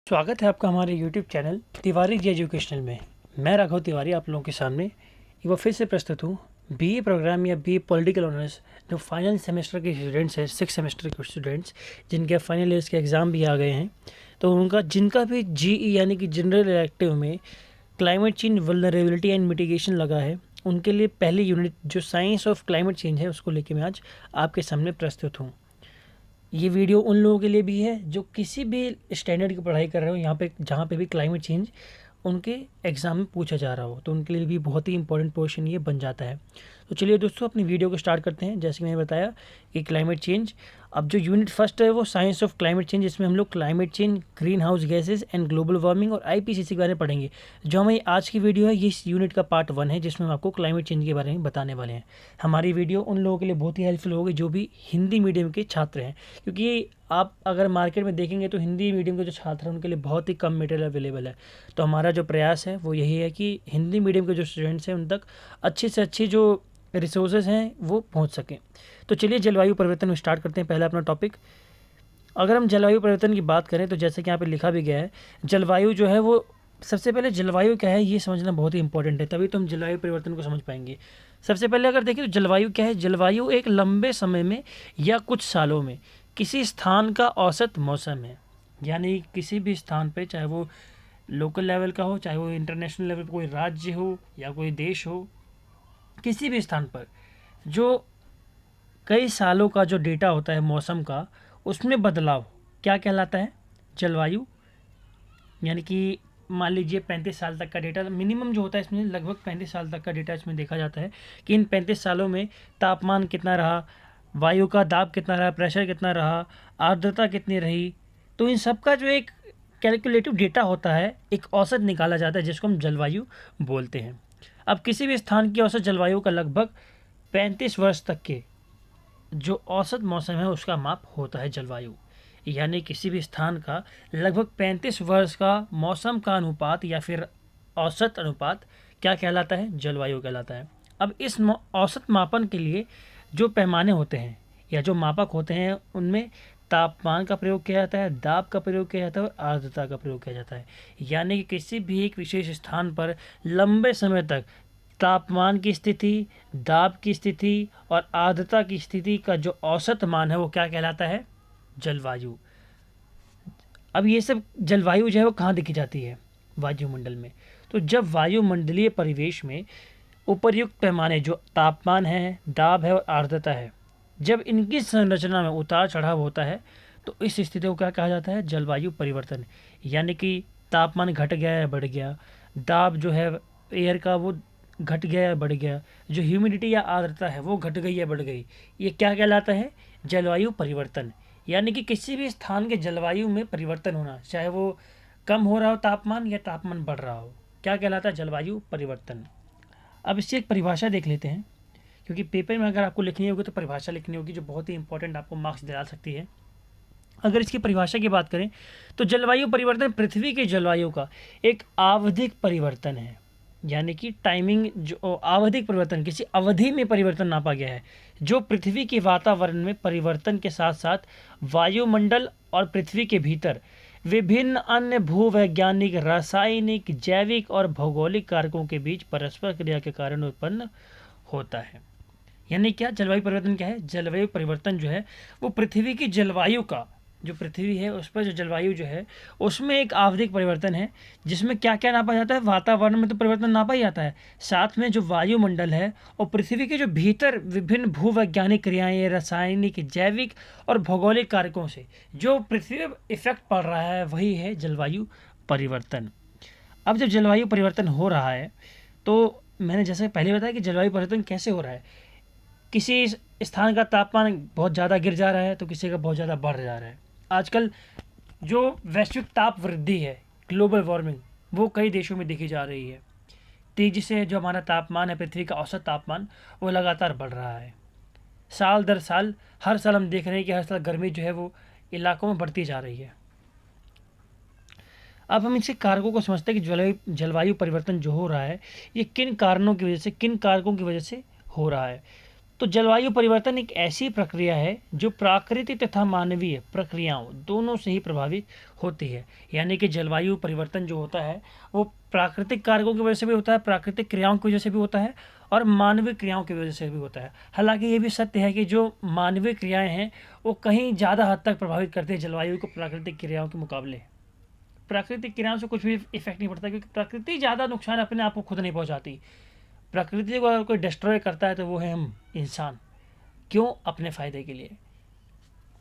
स्वागत है आपका हमारे YouTube channel Tiwari ji educational में। मैं राघव तिवारी आप लोगों के सामने एक बार फिर से प्रस्तुत हूँ। बीए प्रोग्राम या बीए पॉलिटिकल ऑनर्स जो फाइनल सेमेस्टर के स्टूडेंट्स हैं, 6 सेमेस्टर के स्टूडेंट्स जिनके फाइनल ईयर्स के एग्ज़ाम भी आ गए हैं, तो उनका जिनका भी जीई यानी कि जनरल इलेक्टिव में climate change vulnerability and mitigation लगा है, उनके लिए पहली यूनिट जो साइंस ऑफ क्लाइमेट चेंज है उसको लेके मैं आज आपके सामने प्रस्तुत हूँ। ये वीडियो उन लोगों के लिए भी है जो किसी भी स्टैंडर्ड की पढ़ाई कर रहे हो, यहाँ पे जहाँ पे भी क्लाइमेट चेंज उनके एग्ज़ाम में पूछा जा रहा हो, तो उनके लिए भी बहुत ही इंपॉर्टेंट पोर्शन ये बन जाता है। तो चलिए दोस्तों अपनी वीडियो को स्टार्ट करते हैं। जैसे कि मैंने बताया कि क्लाइमेट चेंज, अब जो यूनिट फर्स्ट है वो साइंस ऑफ क्लाइमेट चेंज, इसमें हम लोग climate change, green house gases and global warming और आईपीसीसी के बारे में पढ़ेंगे। जो हमारी आज की वीडियो है ये इस यूनिट का पार्ट 1 है, जिसमें हम आपको क्लाइमेट चेंज के बारे में बताने वाले हैं। हमारी वीडियो उन लोगों के लिए बहुत ही हेल्पफुल होगी जो भी हिंदी मीडियम के छात्र हैं, क्योंकि आप अगर मार्केट में देखेंगे तो हिंदी मीडियम के जो छात्र हैं उनके लिए बहुत ही कम मटेरियल अवेलेबल है। तो हमारा जो प्रयास है वो यही है कि हिंदी मीडियम के जो स्टूडेंट्स हैं उन तक अच्छी से अच्छी जो रिसोर्सेज हैं वो पहुंच सकें। तो चलिए जलवायु परिवर्तन में स्टार्ट करते हैं पहला अपना टॉपिक। अगर हम जलवायु परिवर्तन की बात करें तो जैसे कि यहाँ पे लिखा भी गया है, जलवायु जो है वो, सबसे पहले जलवायु क्या है ये समझना बहुत ही इंपॉर्टेंट है, तभी तो हम जलवायु परिवर्तन को समझ पाएंगे। सबसे पहले अगर देखें तो जलवायु क्या है। जलवायु एक लंबे समय में या कुछ सालों में किसी स्थान का औसत मौसम है, यानी किसी भी स्थान पे, चाहे वो लोकल लेवल का हो, चाहे वो इंटरनेशनल लेवल पर कोई राज्य हो या कोई देश हो, किसी भी स्थान पर जो कई सालों का जो डेटा होता है मौसम का, उसमें बदलाव क्या कहलाता है? जलवायु। यानी कि मान लीजिए 35 साल तक का डेटा मिनिमम जो होता है, इसमें लगभग 35 साल तक का डेटा इसमें देखा जाता है कि इन 35 सालों में तापमान कितना रहा, वायु का दाब कितना रहा, प्रेशर कितना रहा, आर्द्रता कितनी रही। तो इन सब का जो एक कैलकुलेटिव डेटा होता है, एक औसत निकाला जाता है जिसको हम जलवायु बोलते हैं। अब किसी भी स्थान की औसत जलवायु का लगभग 35 वर्ष तक के जो औसत मौसम है उसका माप होता है जलवायु। यानी किसी भी स्थान का लगभग 35 वर्ष का मौसम का अनुपात या फिर औसत अनुपात क्या कहलाता है? जलवायु कहलाता है। अब इस औसत मापन के लिए जो पैमाने होते हैं या जो मापक होते हैं उनमें तापमान का प्रयोग किया जाता है, दाब का प्रयोग किया जाता है और आर्द्रता का प्रयोग किया जाता है। यानी कि किसी भी एक विशेष स्थान पर लंबे समय तक तापमान की स्थिति, दाब की स्थिति और आर्द्रता की स्थिति का जो औसत मान है वो क्या कहलाता है? जलवायु। अब ये सब जलवायु जो है वो कहाँ देखी जाती है? वायुमंडल में। तो जब वायुमंडलीय परिवेश में उपर्युक्त पैमाने जो तापमान है, दाब है और आर्द्रता है, जब इनकी संरचना में उतार चढ़ाव होता है तो इस स्थिति को क्या कहा जाता है? जलवायु परिवर्तन। यानी कि तापमान घट गया या बढ़ गया, दाब जो है एयर का वो घट गया या बढ़ गया, जो ह्यूमिडिटी या आर्द्रता है वो घट गई या बढ़ गई, ये क्या कहलाता है? जलवायु परिवर्तन। यानी कि किसी भी स्थान के जलवायु में परिवर्तन होना, चाहे वो कम हो रहा हो तापमान या तापमान बढ़ रहा हो, क्या कहलाता है? जलवायु परिवर्तन। अब इसकी एक परिभाषा देख लेते हैं, क्योंकि पेपर में अगर आपको लिखनी होगी तो परिभाषा लिखनी होगी जो बहुत ही इंपॉर्टेंट आपको मार्क्स दिला सकती है। अगर इसकी परिभाषा की बात करें तो जलवायु परिवर्तन पृथ्वी की जलवायु का एक आवधिक परिवर्तन है। यानी कि टाइमिंग, जो आवधिक परिवर्तन, किसी अवधि में परिवर्तन नापा गया है जो पृथ्वी के वातावरण में परिवर्तन के साथ साथ वायुमंडल और पृथ्वी के भीतर विभिन्न अन्य भूवैज्ञानिक, रासायनिक, जैविक और भौगोलिक कारकों के बीच परस्पर क्रिया के कारण उत्पन्न होता है। यानी क्या जलवायु परिवर्तन क्या है? जलवायु परिवर्तन जो है वो पृथ्वी की जलवायु का, जो पृथ्वी है उस पर जो जलवायु जो है उसमें एक आवधिक परिवर्तन है, जिसमें क्या क्या नापा जाता है? वातावरण में तो परिवर्तन नापा ही जाता है, साथ में जो वायुमंडल है और पृथ्वी के जो भीतर विभिन्न भूवैज्ञानिक क्रियाएं, रासायनिक, जैविक और भौगोलिक कारकों से जो पृथ्वी पर इफेक्ट पड़ रहा है वही है जलवायु परिवर्तन। अब जब जलवायु परिवर्तन हो रहा है तो मैंने जैसे पहले बताया कि जलवायु परिवर्तन कैसे हो रहा है, किसी स्थान का तापमान बहुत ज़्यादा गिर जा रहा है तो किसी का बहुत ज़्यादा बढ़ जा रहा है। आजकल जो वैश्विक ताप वृद्धि है, ग्लोबल वार्मिंग, वो कई देशों में देखी जा रही है। तेज़ी से जो हमारा तापमान है, पृथ्वी का औसत तापमान, वो लगातार बढ़ रहा है। साल दर साल, हर साल हम देख रहे हैं कि हर साल गर्मी जो है वो इलाकों में बढ़ती जा रही है। अब हम इसके कारकों को समझते हैं कि जलवायु परिवर्तन जो हो रहा है ये किन कारणों की वजह से, किन कारकों की वजह से हो रहा है। तो जलवायु परिवर्तन एक ऐसी प्रक्रिया है जो प्राकृतिक तथा मानवीय प्रक्रियाओं दोनों से ही प्रभावित होती है। यानी कि जलवायु परिवर्तन जो होता है वो प्राकृतिक कारकों की वजह से भी होता है, प्राकृतिक क्रियाओं की वजह से भी होता है और मानवीय क्रियाओं की वजह से भी होता है। हालांकि ये भी सत्य है कि जो मानवीय क्रियाएं हैं वो कहीं ज़्यादा हद तक प्रभावित करते हैं जलवायु को प्राकृतिक क्रियाओं के मुकाबले। प्राकृतिक क्रियाओं से कुछ भी इफेक्ट नहीं पड़ता, क्योंकि प्रकृति ज़्यादा नुकसान अपने आप को खुद नहीं पहुंचाती। प्रकृति को अगर कोई डिस्ट्रॉय करता है तो वो है हम इंसान। क्यों? अपने फायदे के लिए।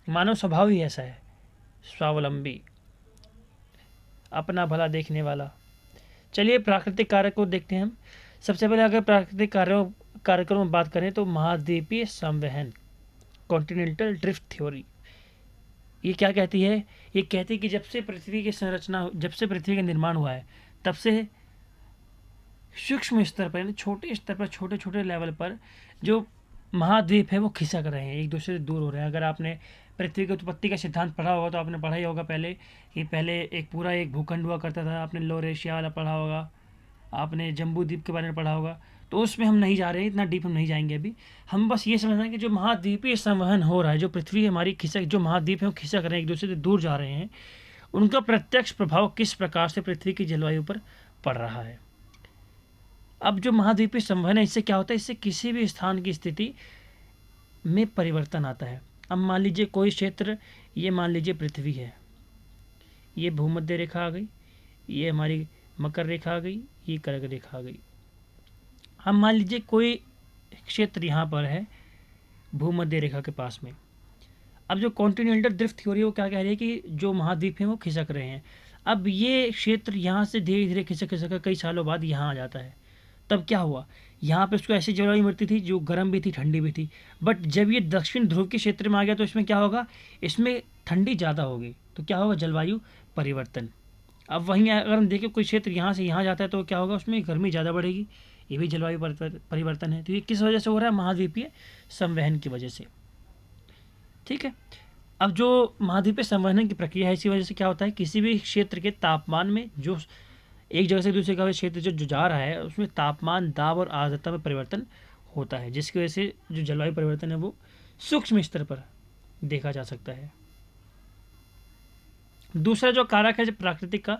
मानव स्वभाव ही ऐसा है, स्वावलंबी, अपना भला देखने वाला। चलिए प्राकृतिक कारक को देखते हैं हम। सबसे पहले अगर प्राकृतिक कारकों में बात करें तो महाद्वीपीय संवहन, कॉन्टिनेंटल ड्रिफ्ट थ्योरी, ये क्या कहती है? ये कहती है कि जब से पृथ्वी का निर्माण हुआ है तब से सूक्ष्म स्तर पर, यानी छोटे स्तर पर, छोटे छोटे लेवल पर जो महाद्वीप है वो खिसक रहे हैं, एक दूसरे से दूर हो रहे हैं। अगर आपने पृथ्वी की उत्पत्ति का सिद्धांत पढ़ा होगा तो आपने पढ़ा ही होगा पहले कि पहले एक भूखंड हुआ करता था। आपने लोअर एशिया वाला पढ़ा होगा, आपने जम्बू द्वीप के बारे में पढ़ा होगा, तो उसमें हम नहीं जा रहे हैं, इतना डीप हम नहीं जाएंगे अभी। हम बस ये समझना है कि जो महाद्वीपीय संवहन हो रहा है, जो पृथ्वी हमारी जो महाद्वीप है वो खिसक रहे हैं, एक दूसरे से दूर जा रहे हैं, उनका प्रत्यक्ष प्रभाव किस प्रकार से पृथ्वी की जलवायु पर पड़ रहा है। अब जो महाद्वीपीय संवहन है, इससे क्या होता है? इससे किसी भी स्थान की स्थिति में परिवर्तन आता है। अब मान लीजिए कोई क्षेत्र, ये मान लीजिए पृथ्वी है, ये भूमध्य रेखा आ गई, ये हमारी मकर रेखा आ गई, ये कर्क रेखा आ गई। हम मान लीजिए कोई क्षेत्र यहाँ पर है भूमध्य रेखा के पास में। अब जो कॉन्टिनेंटल ड्रिफ्ट थ्योरी वो क्या कह रही है कि जो महाद्वीप हैं वो खिसक रहे हैं। अब ये क्षेत्र यहाँ से धीरे धीरे खिसक खिसक कई सालों बाद यहाँ आ जाता है। तब क्या हुआ? यहाँ पे उसको ऐसी जलवायु मिलती थी जो गर्म भी थी, ठंडी भी थी। बट जब ये दक्षिण ध्रुव के क्षेत्र में आ गया तो इसमें क्या होगा? इसमें ठंडी ज़्यादा होगी, तो क्या होगा? जलवायु परिवर्तन। अब वहीं अगर हम देखें कोई क्षेत्र यहाँ से यहाँ जाता है तो क्या होगा? उसमें गर्मी ज़्यादा बढ़ेगी, ये भी जलवायु परिवर्तन है। तो ये किस वजह से हो रहा है? महाद्वीपीय संवहन की वजह से। ठीक है। अब जो महाद्वीपीय संवहन की प्रक्रिया है, इसी वजह से क्या होता है? किसी भी क्षेत्र के तापमान में, जो एक जगह से दूसरे का क्षेत्र जो जा रहा है, उसमें तापमान, दाब और आर्द्रता में परिवर्तन होता है, जिसकी वजह से जो जलवायु परिवर्तन है वो सूक्ष्म स्तर पर देखा जा सकता है। दूसरा जो कारक है जो प्राकृतिक का,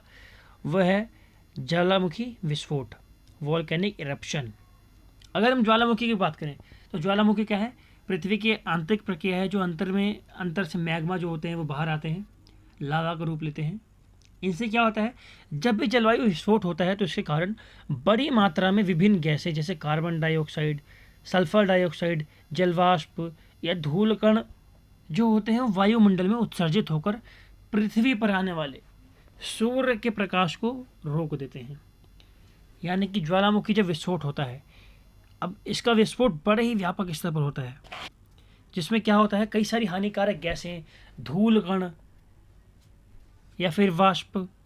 वह है ज्वालामुखी विस्फोट, वोल्केनिक इरप्शन। अगर हम ज्वालामुखी की बात करें तो ज्वालामुखी क्या है? पृथ्वी की आंतरिक प्रक्रिया है, जो अंतर से मैग्मा जो होते हैं वो बाहर आते हैं, लावा का रूप लेते हैं। इनसे क्या होता है? जब भी जलवायु विस्फोट होता है तो इसके कारण बड़ी मात्रा में विभिन्न गैसें जैसे कार्बन डाइऑक्साइड, सल्फर डाइऑक्साइड, जलवाष्प या धूल कण जो होते हैं वायुमंडल में उत्सर्जित होकर पृथ्वी पर आने वाले सूर्य के प्रकाश को रोक देते हैं। यानी कि ज्वालामुखी जब विस्फोट होता है, अब इसका विस्फोट बड़े ही व्यापक स्तर पर होता है, जिसमें क्या होता है? कई सारी हानिकारक गैसें, धूल कण या फिर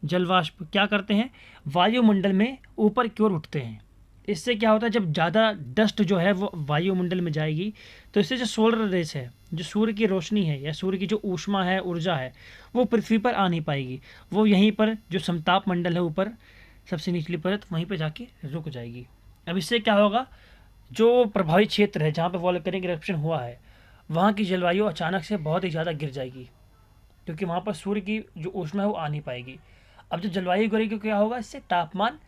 जलवाष्प क्या करते हैं? वायुमंडल में ऊपर की ओर उठते हैं। इससे क्या होता है? जब ज़्यादा डस्ट जो है वो वायुमंडल में जाएगी तो इससे जो सोलर रेस है, जो सूर्य की रोशनी है या सूर्य की जो ऊष्मा है, ऊर्जा है, वो पृथ्वी पर आ नहीं पाएगी। वो यहीं पर जो समताप मंडल है ऊपर, सबसे निचली परत, वहीं पर जाके रुक जाएगी। अब इससे क्या होगा? जो प्रभावित क्षेत्र है जहाँ पर वोल्केनिक इरप्शन हुआ है, वहाँ की जलवायु अचानक से बहुत ही ज़्यादा गिर जाएगी, क्योंकि वहाँ पर सूर्य की जो ऊष्मा है वो आ नहीं पाएगी। अब जब जलवायु गिरेगी तो क्या होगा? इससे तापमान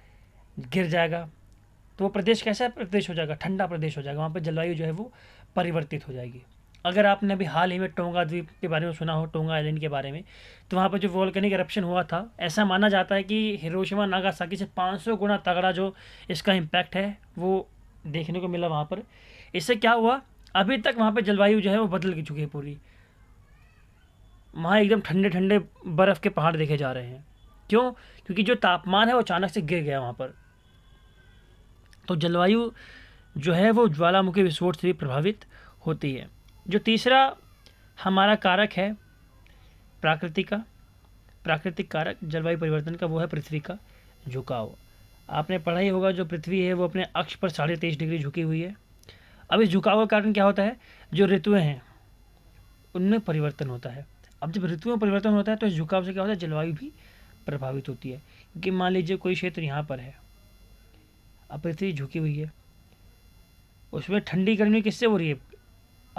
गिर जाएगा, तो वो प्रदेश कैसा प्रदेश हो जाएगा? ठंडा प्रदेश हो जाएगा। वहाँ पर जलवायु जो है वो परिवर्तित हो जाएगी। अगर आपने अभी हाल ही में टोंगा द्वीप के बारे में सुना हो, टोंगा आइलैंड के बारे में, तो वहाँ पर जो वोल्केनिक इरप्शन हुआ था, ऐसा माना जाता है कि हिरोशिमा नागासाकी से 500 गुना तगड़ा जो इसका इम्पैक्ट है वो देखने को मिला वहाँ पर। इससे क्या हुआ? अभी तक वहाँ पर जलवायु जो है वो बदल चुकी है पूरी। वहाँ एकदम ठंडे ठंडे बर्फ़ के पहाड़ देखे जा रहे हैं। क्यों? क्योंकि जो तापमान है वो अचानक से गिर गया वहाँ पर। तो जलवायु जो है वो ज्वालामुखी विस्फोट से भी प्रभावित होती है। जो तीसरा हमारा कारक है प्राकृतिक कारक जलवायु परिवर्तन का, वो है पृथ्वी का झुकाव। आपने पढ़ा ही होगा, जो पृथ्वी है वो अपने अक्ष पर 23.5 डिग्री झुकी हुई है। अब इस झुकाव का कारण क्या होता है? जो ऋतुएं हैं उनमें परिवर्तन होता है। अब जब ऋतुओं में परिवर्तन होता है तो इस झुकाव से क्या होता है? जलवायु भी प्रभावित होती है। क्योंकि मान लीजिए कोई क्षेत्र यहाँ पर है, अब पृथ्वी झुकी हुई है, उसमें ठंडी गर्मी किससे हो रही है?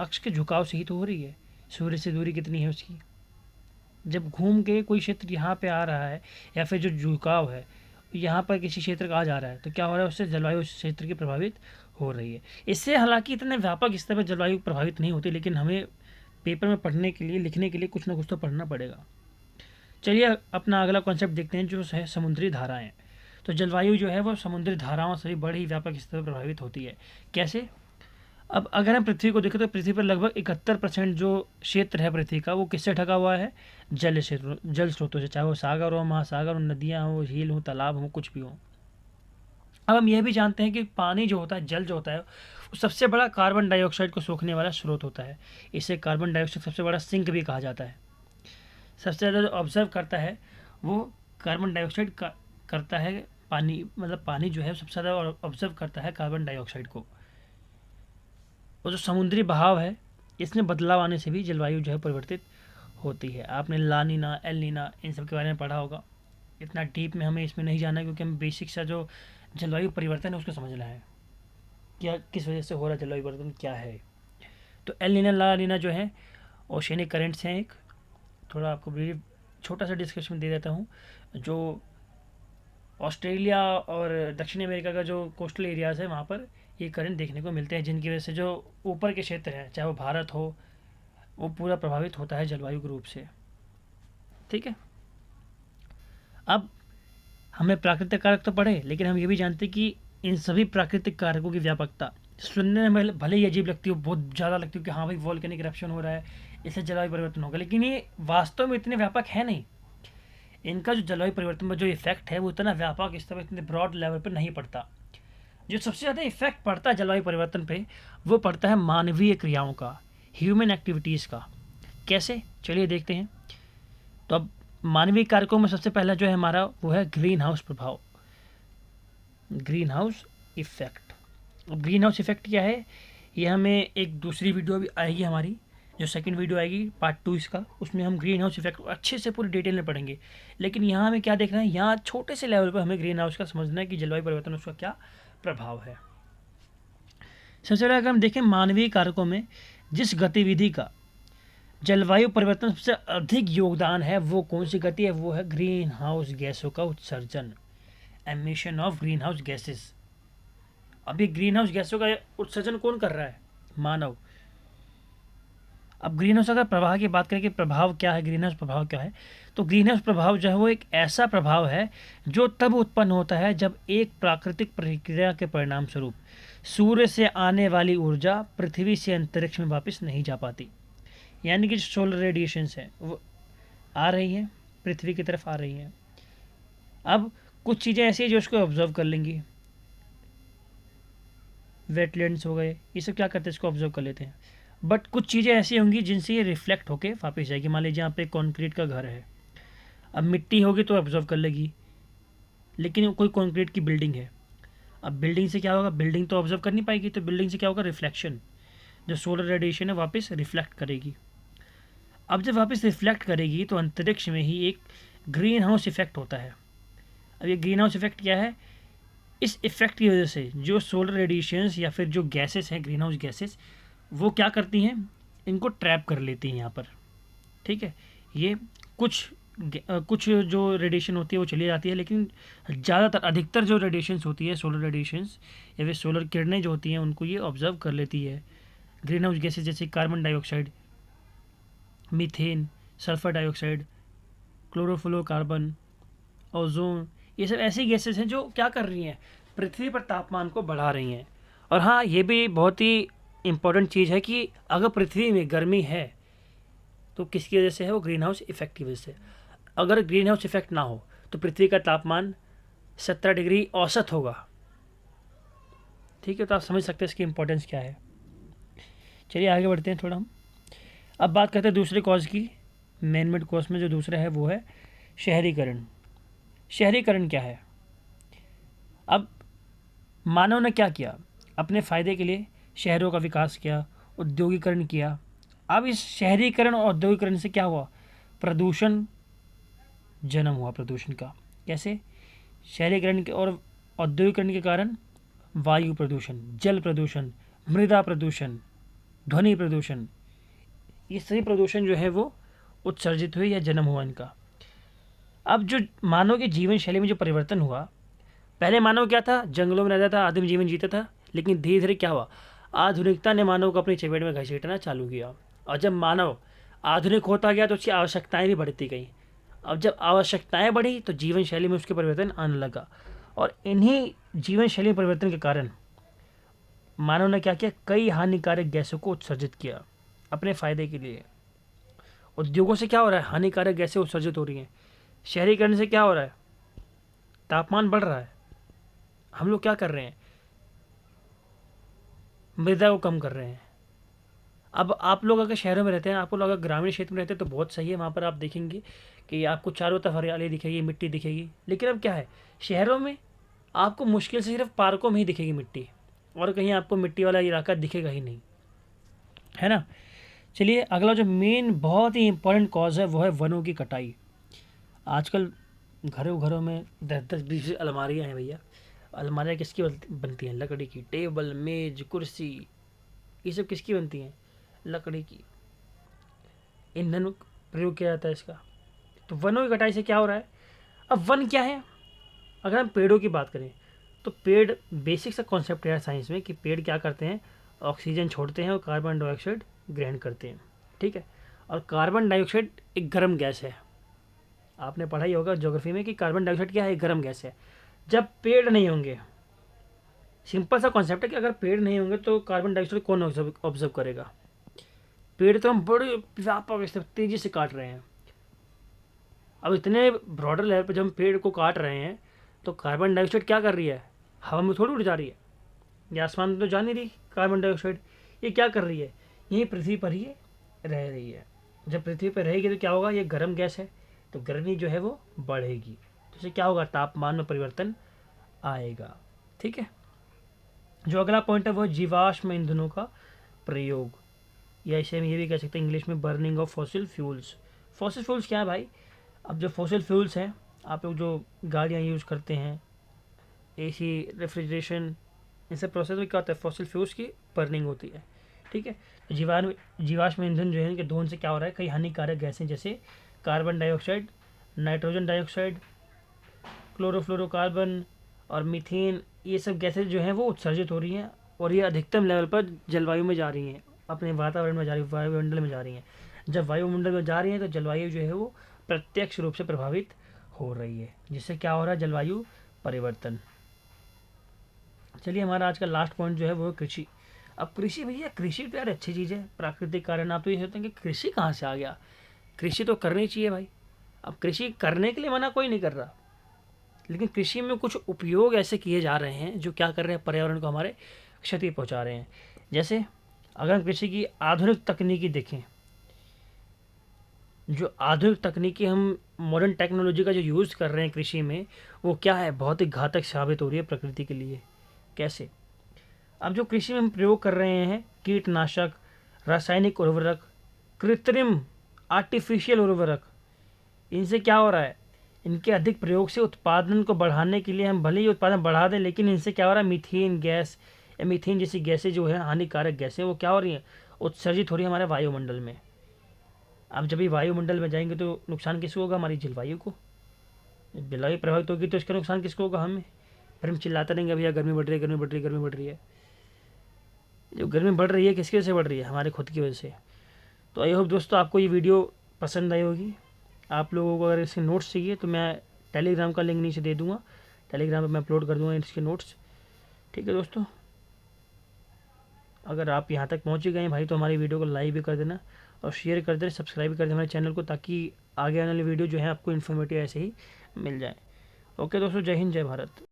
अक्ष के झुकाव से ही तो हो रही है। सूर्य से दूरी कितनी है उसकी, जब घूम के कोई क्षेत्र यहाँ पे आ रहा है या फिर जो झुकाव है यहाँ पर किसी क्षेत्र का आ जा रहा है, तो क्या हो रहा है, उससे जलवायु उस क्षेत्र की प्रभावित हो रही है। इससे हालांकि इतने व्यापक स्तर पर जलवायु प्रभावित नहीं होती, लेकिन हमें पेपर में पढ़ने के लिए, लिखने के लिए कुछ ना कुछ तो पढ़ना पड़ेगा। चलिए अपना अगला कॉन्सेप्ट देखते हैं, जो है समुद्री धाराएं। तो जलवायु जो है वो समुद्री धाराओं से भी बड़ी व्यापक स्तर पर प्रभावित होती है। कैसे? अब अगर हम पृथ्वी को देखें तो पृथ्वी पर लगभग 71% जो क्षेत्र है पृथ्वी का, वो किससे ढका हुआ है? जल स्रोतों से, चाहे वो सागर हो, महासागर हो, नदियाँ हो, झील हो, तालाब हो, कुछ भी हो। अब हम यह भी जानते हैं कि पानी जो होता है, जल जो होता है, वो सबसे बड़ा कार्बन डाइऑक्साइड को सोखने वाला स्रोत होता है। इसे कार्बन डाइऑक्साइड सबसे बड़ा सिंक भी कहा जाता है। सबसे ज़्यादा जो ऑब्जर्व करता है वो कार्बन डाइऑक्साइड करता है। पानी, मतलब पानी जो है सबसे ज़्यादा ऑब्जर्व करता है कार्बन डाइऑक्साइड को। और जो समुद्री बहाव है, इसमें बदलाव आने से भी जलवायु जो है परिवर्तित होती है। आपने ला नीना, एल नीना, इन सब के बारे में पढ़ा होगा। इतना डीप में हमें इसमें नहीं जाना है, क्योंकि हम बेसिक सा जो जलवायु परिवर्तन है उसको समझना है, क्या किस वजह से हो रहा है, जलवायु परिवर्तन क्या है। तो एल नीना, ला नीना जो है ओशियनिक करेंट्स हैं। एक थोड़ा आपको ब्रीफ छोटा सा डिस्कशन दे देता हूँ। जो ऑस्ट्रेलिया और दक्षिण अमेरिका का जो कोस्टल एरियाज़ है, वहाँ पर ये करंट देखने को मिलते हैं, जिनकी वजह से जो ऊपर के क्षेत्र हैं, चाहे वो भारत हो, वो पूरा प्रभावित होता है जलवायु के रूप से। ठीक है। अब हमें प्राकृतिक कारक तो पढ़े, लेकिन हम ये भी जानते हैं कि इन सभी प्राकृतिक कारकों की व्यापकता सुनने में भले ही अजीब लगती हो, बहुत ज़्यादा लगती हो कि हाँ भाई वॉल्केनिक इरप्शन हो रहा है, इससे जलवायु परिवर्तन होगा, लेकिन ये वास्तव में इतने व्यापक है नहीं। इनका जो जलवायु परिवर्तन पर जो इफेक्ट है वो इतना व्यापक स्तर पर, इतने ब्रॉड लेवल पर नहीं पड़ता। जो सबसे ज़्यादा इफेक्ट पड़ता है जलवायु परिवर्तन पे, वो पड़ता है मानवीय क्रियाओं का, ह्यूमन एक्टिविटीज़ का। कैसे? चलिए देखते हैं। तो अब मानवीय कारकों में सबसे पहला जो है हमारा, वो है ग्रीन हाउस प्रभाव, ग्रीन हाउस इफेक्ट। अब ग्रीन हाउस इफेक्ट क्या है, ये हमें एक दूसरी वीडियो भी आएगी हमारी, जो सेकंड वीडियो आएगी पार्ट 2 इसका, उसमें हम ग्रीन हाउस इफेक्ट अच्छे से पूरी डिटेल में पढ़ेंगे। लेकिन यहाँ हमें क्या देखना है, यहाँ छोटे से लेवल पर हमें ग्रीन हाउस का समझना है कि जलवायु परिवर्तन उसका क्या प्रभाव है। सबसे पहले अगर हम देखें मानवीय कारकों में जिस गतिविधि का जलवायु परिवर्तन सबसे अधिक योगदान है, वो कौन सी गति है? वो है ग्रीन हाउस गैसों का उत्सर्जन, emission of green house gases. अब ये ग्रीन हाउस गैसों का उत्सर्जन कौन कर रहा है? मानव। अब ग्रीन हाउस अगर प्रभाव की बात करें कि प्रभाव क्या है, ग्रीन हाउस प्रभाव क्या है, तो ग्रीन हाउस प्रभाव जो है वो एक ऐसा प्रभाव है जो तब उत्पन्न होता है जब एक प्राकृतिक प्रक्रिया के परिणाम स्वरूप सूर्य से आने वाली ऊर्जा पृथ्वी से अंतरिक्ष में वापस नहीं जा पाती। यानी कि जो सोलर रेडिएशंस हैं वो आ रही हैं, पृथ्वी की तरफ आ रही हैं। अब कुछ चीज़ें ऐसी हैं जो उसको ऑब्जर्व कर लेंगी, वेटलैंड्स हो गए, ये सब क्या करते हैं, इसको ऑब्जर्व कर लेते हैं। बट कुछ चीज़ें ऐसी होंगी जिनसे ये रिफ्लेक्ट होके वापस जाएगी। मान लीजिए यहाँ पे कंक्रीट का घर है, अब मिट्टी होगी तो ऑब्जर्व कर लेगी, लेकिन कोई कंक्रीट की बिल्डिंग है, अब बिल्डिंग से क्या होगा, बिल्डिंग तो ऑब्जर्व कर नहीं पाएगी, तो बिल्डिंग से क्या होगा, रिफ्लेक्शन, जो सोलर रेडिएशन है वापस रिफ्लेक्ट करेगी। अब जब वापस रिफ्लेक्ट करेगी तो अंतरिक्ष में ही एक ग्रीन हाउस इफेक्ट होता है। अब ये ग्रीन हाउस इफेक्ट क्या है, इस इफेक्ट की वजह से जो सोलर रेडिएशंस या फिर जो गैसेस हैं, ग्रीन हाउस गैसेस, वो क्या करती हैं, इनको ट्रैप कर लेती हैं यहाँ पर। ठीक है, ये कुछ जो रेडिएशन होती है वो चली जाती है, लेकिन ज़्यादातर, अधिकतर जो रेडिएशंस होती है, सोलर रेडिएशंस या फिर सोलर किरणें जो होती हैं, उनको ये ऑब्जर्व कर लेती है। ग्रीन हाउस गैसेज जैसे carbon dioxide, methane, sulphur dioxide, chlorofluorocarbon, ozone, ये सब ऐसी गैसेज हैं जो क्या कर रही हैं, पृथ्वी पर तापमान को बढ़ा रही हैं। और हाँ, ये भी बहुत ही इम्पोर्टेंट चीज़ है कि अगर पृथ्वी में गर्मी है तो किसकी वजह से है, वो ग्रीन हाउस इफेक्ट की वजह से। अगर ग्रीन हाउस इफेक्ट ना हो तो पृथ्वी का तापमान 70 डिग्री औसत होगा। ठीक है, तो आप समझ सकते हैं इसकी इम्पोर्टेंस क्या है। चलिए आगे बढ़ते हैं थोड़ा हम। अब बात करते हैं दूसरे कॉज की। मैनमेड कॉज में जो दूसरा है वो है शहरीकरण। शहरीकरण क्या है? अब मानव ने क्या किया, अपने फ़ायदे के लिए शहरों का विकास किया, औद्योगिकरण किया। अब इस शहरीकरण और औद्योगिकरण से क्या हुआ, प्रदूषण जन्म हुआ, प्रदूषण का। कैसे? शहरीकरण के और औद्योगिकरण के कारण वायु प्रदूषण, जल प्रदूषण, मृदा प्रदूषण, ध्वनि प्रदूषण, ये सभी प्रदूषण जो है वो उत्सर्जित हुए या जन्म हुआ इनका। अब जो मानव के जीवन शैली में जो परिवर्तन हुआ, पहले मानव क्या था, जंगलों में रहता था, आदिम जीवन जीता था, लेकिन धीरे धीरे क्या हुआ, आधुनिकता ने मानव को अपनी चपेट में घसीटना चालू किया। और जब मानव आधुनिक होता गया तो उसकी आवश्यकताएं भी बढ़ती गई। अब जब आवश्यकताएं बढ़ी तो जीवन शैली में उसके परिवर्तन आने लगा, और इन्हीं जीवन शैली परिवर्तन के कारण मानव ने क्या किया, कई हानिकारक गैसों को उत्सर्जित किया अपने फायदे के लिए। उद्योगों से क्या हो रहा है, हानिकारक गैसें उत्सर्जित हो रही हैं। शहरीकरण से क्या हो रहा है, तापमान बढ़ रहा है। हम लोग क्या कर रहे हैं, मृदा को कम कर रहे हैं। अब आप लोग अगर शहरों में रहते हैं, आप लोग अगर ग्रामीण क्षेत्र में रहते हैं तो बहुत सही है, वहाँ पर आप देखेंगे कि आपको चारों तरफ हरियाली दिखेगी, मिट्टी दिखेगी। लेकिन अब क्या है, शहरों में आपको मुश्किल से सिर्फ पार्कों में ही दिखेगी मिट्टी, और कहीं आपको मिट्टी वाला इलाका दिखेगा ही नहीं, है ना। चलिए अगला जो मेन बहुत ही इंपॉर्टेंट कॉज है वो है वनों की कटाई। आजकल घरों घरों में 10-10 20 अलमारियाँ हैं भैया। अलमारियाँ किसकी बनती हैं, लकड़ी की। टेबल, मेज, कुर्सी, ये सब किसकी बनती हैं, लकड़ी की। ईंधन प्रयोग किया जाता है इसका। तो वनों की कटाई से क्या हो रहा है, अब वन क्या है, अगर हम पेड़ों की बात करें तो पेड़ बेसिक सा कॉन्सेप्ट है साइंस में कि पेड़ क्या करते हैं, ऑक्सीजन छोड़ते हैं और कार्बन डाइऑक्साइड ग्रहण करते हैं, ठीक है। और कार्बन डाइऑक्साइड एक गर्म गैस है, आपने पढ़ा ही होगा ज्योग्राफी में कि कार्बन डाइऑक्साइड क्या है, एक गर्म गैस है। जब पेड़ नहीं होंगे, सिंपल सा कॉन्सेप्ट है कि अगर पेड़ नहीं होंगे तो कार्बन डाइऑक्साइड कौन ऑब्जर्व करेगा। पेड़ तो हम बड़े व्यापक तेजी से काट रहे हैं। अब इतने ब्रॉडर लेवल पर जब हम पेड़ को काट रहे हैं तो कार्बन डाइऑक्साइड क्या कर रही है, हवा में थोड़ी उड़ जा रही है, ये आसमान में तो जा नहीं रही कार्बन डाइऑक्साइड। ये क्या कर रही है, यही पृथ्वी पर ही रह रही है। जब पृथ्वी पर रहेगी तो क्या होगा, ये गर्म गैस है तो गर्मी जो है वो बढ़ेगी, तो इससे क्या होगा, तापमान में परिवर्तन आएगा, ठीक है। जो अगला पॉइंट है वो जीवाश्म ईंधनों का प्रयोग, या इसे हम ये भी कह सकते हैं इंग्लिश में burning of fossil fuels. Fossil fuels क्या है भाई, अब जो फॉसिल फ्यूल्स हैं, आप लोग जो गाड़ियाँ यूज़ करते हैं, एसी, रेफ्रिजरेशन, इन सब प्रोसेस में क्या होता है, फॉसिल फ्यूल्स की बर्निंग होती है, ठीक है। तो जीवाश्म ईंधन जो है इनके दोहन से क्या हो रहा है, कई हानिकारक गैसें जैसे carbon dioxide, nitrogen dioxide, chlorofluorocarbon और मीथेन, ये सब गैसें जो हैं वो उत्सर्जित हो रही हैं, और ये अधिकतम लेवल पर जलवायु में जा रही हैं, अपने वातावरण में जा रही है, वायुमंडल में जा रही हैं। जब वायुमंडल में जा रही हैं तो जलवायु जो है वो प्रत्यक्ष रूप से प्रभावित हो रही है, जिससे क्या हो रहा है, जलवायु परिवर्तन। चलिए हमारा आज का लास्ट पॉइंट जो है वो कृषि। अब कृषि भैया, कृषि तो यार अच्छी चीज़ है, प्राकृतिक कारण। आप तो ये सोचते हैं कि कृषि कहाँ से आ गया, कृषि तो करनी चाहिए भाई। अब कृषि करने के लिए मना कोई नहीं कर रहा, लेकिन कृषि में कुछ उपयोग ऐसे किए जा रहे हैं जो क्या कर रहे हैं, पर्यावरण को हमारे क्षति पहुंचा रहे हैं। जैसे अगर हम कृषि की आधुनिक तकनीकी देखें, जो आधुनिक तकनीकी हम मॉडर्न टेक्नोलॉजी का जो यूज़ कर रहे हैं कृषि में, वो क्या है, बहुत ही घातक साबित हो रही है प्रकृति के लिए। कैसे, अब जो कृषि में हम प्रयोग कर रहे हैं, कीटनाशक, रासायनिक उर्वरक, कृत्रिम आर्टिफिशियल उर्वरक, इनसे क्या हो रहा है, इनके अधिक प्रयोग से उत्पादन को बढ़ाने के लिए हम भले ही उत्पादन बढ़ा दें, लेकिन इनसे क्या हो रहा है, मीथेन गैस या मीथेन जैसी गैसें जो है, हानिकारक गैसें, वो क्या हो रही हैं, उत्सर्जित हो रही है हमारे वायुमंडल में। अब जब ये वायुमंडल में जाएंगे तो नुकसान किसको होगा, हमारी जलवायु को। जलवायु प्रभावित होगी तो इसका नुकसान किसको होगा, हमें। फिर हम चिल्लाते रहेंगे भैया गर्मी बढ़ रही है, गर्मी बढ़ रही है, गर्मी बढ़ रही है। जो गर्मी बढ़ रही है किसकी वजह से बढ़ रही है, हमारे खुद की वजह से। तो आई होप दोस्तों आपको ये वीडियो पसंद आई होगी। आप लोगों को अगर इसके नोट्स चाहिए तो मैं टेलीग्राम का लिंक नीचे दे दूँगा, टेलीग्राम पर मैं अपलोड कर दूँगा इसके नोट्स, ठीक है दोस्तों। अगर आप यहाँ तक पहुँच गए हैं भाई तो हमारी वीडियो को लाइक भी कर देना और शेयर कर देना, सब्सक्राइब भी कर देना हमारे चैनल को, ताकि आगे आने वाली वीडियो जो है आपको इन्फॉर्मेटिव ऐसे ही मिल जाए। ओके दोस्तों, जय हिंद, जय भारत।